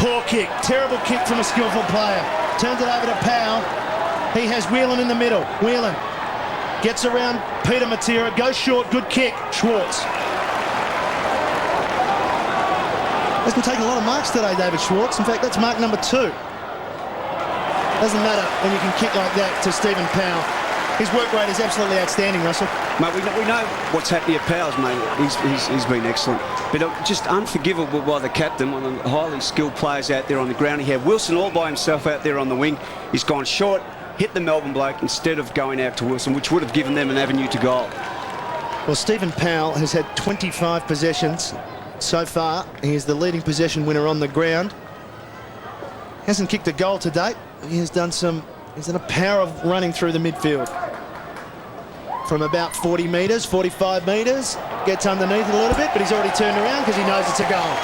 Poor kick. Terrible kick from a skillful player. Turns it over to Powell. He has Whelan in the middle. Whelan gets around Peter Matera. Goes short. Good kick. Schwartz. Hasn't taken a lot of marks today, David Schwartz. In fact, that's mark number 2. Doesn't matter when you can kick like that to Stephen Powell. His work rate is absolutely outstanding, Russell. Mate, we know what's happening at Powell's, mate. He's been excellent. But just unforgivable by the captain, one of the highly skilled players out there on the ground. He had Wilson all by himself out there on the wing. He's gone short, hit the Melbourne bloke instead of going out to Wilson, which would have given them an avenue to goal. Well, Stephen Powell has had 25 possessions so far. He is the leading possession winner on the ground. Hasn't kicked a goal to date. He has done he's done a power of running through the midfield. From about 40 metres, 45 metres, gets underneath it a little bit, but he's already turned around because he knows it's a goal.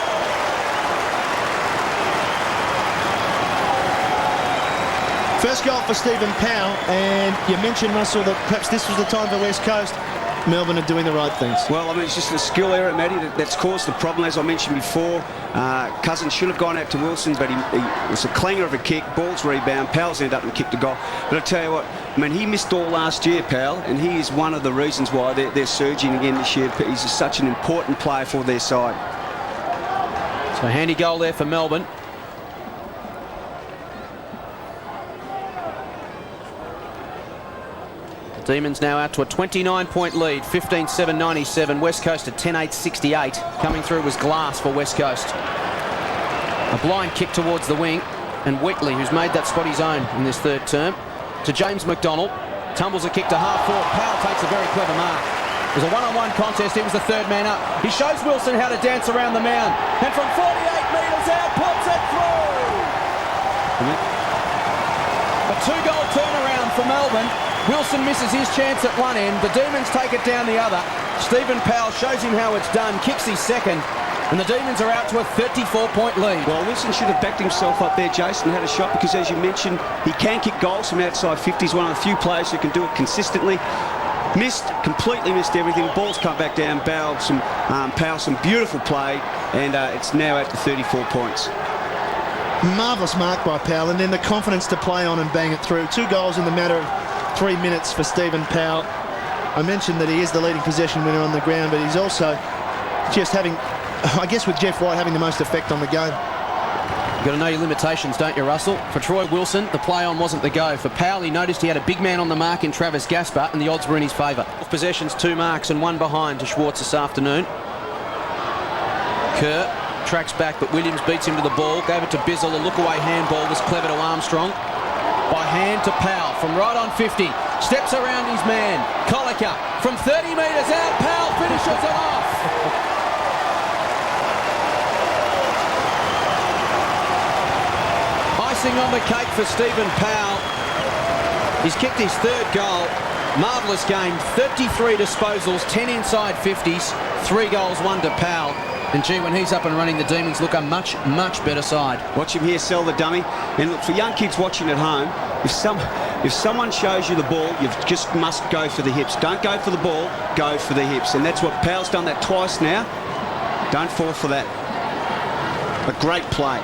First goal for Stephen Powell, and you mentioned, Russell, that perhaps this was the time for West Coast. Melbourne are doing the right things. Well, I mean, it's just a skill error, Matty, that's caused the problem, as I mentioned before. Cousins should have gone out to Wilson, but it was a clanger of a kick, ball's rebound, Powell's ended up and kicked a goal. But I tell you what, I mean, he missed all last year, Powell, and he is one of the reasons why they're surging again this year. He's just such an important player for their side. So a handy goal there for Melbourne. Demons now out to a 29-point lead, 15-7-97. West Coast at 10-8-68. Coming through was Glass for West Coast. A blind kick towards the wing, and Wheatley, who's made that spot his own in this third term, to James McDonald. Tumbles a kick to half-forward. Powell takes a very clever mark. It was a one-on-one contest. He was the third man up. He shows Wilson how to dance around the mound. And from 48 metres out, puts it through. A 2-goal turnaround for Melbourne. Wilson misses his chance at one end. The Demons take it down the other. Stephen Powell shows him how it's done, kicks his second, and the Demons are out to a 34-point lead. Well, Wilson should have backed himself up there, Jason, had a shot, because as you mentioned, he can kick goals from outside 50. He's one of the few players who can do it consistently. Completely missed everything. Ball's come back down. Powell, some beautiful play, and it's now at the 34 points. Marvellous mark by Powell, and then the confidence to play on and bang it through. 2 goals in the matter of 3 minutes for Stephen Powell. I mentioned that he is the leading possession winner on the ground, but he's also just having, I guess with Jeff White, having the most effect on the game. You've got to know your limitations, don't you, Russell? For Troy Wilson, the play on wasn't the go. For Powell, he noticed he had a big man on the mark in Travis Gaspar, and the odds were in his favour. Possessions, 2 marks and 1 behind to Schwartz this afternoon. Kerr tracks back, but Williams beats him to the ball. Gave it to Bizzle. A look-away handball was clever to Armstrong. By hand to Powell from right on 50. Steps around his man. Colica from 30 metres out. Powell finishes it off. Icing on the cake for Stephen Powell. He's kicked his 3rd goal. Marvellous game. 33 disposals, 10 inside 50s. 3 goals, 1 to Powell. And gee, when he's up and running, the Demons look a much, much better side. Watch him here sell the dummy. And look, for young kids watching at home, if someone shows you the ball, you just must go for the hips. Don't go for the ball, go for the hips. And that's what Powell's done that twice now. Don't fall for that. A great play.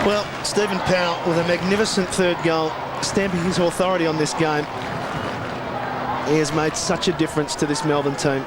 Well, Stephen Powell with a magnificent 3rd goal, stamping his authority on this game. He has made such a difference to this Melbourne team.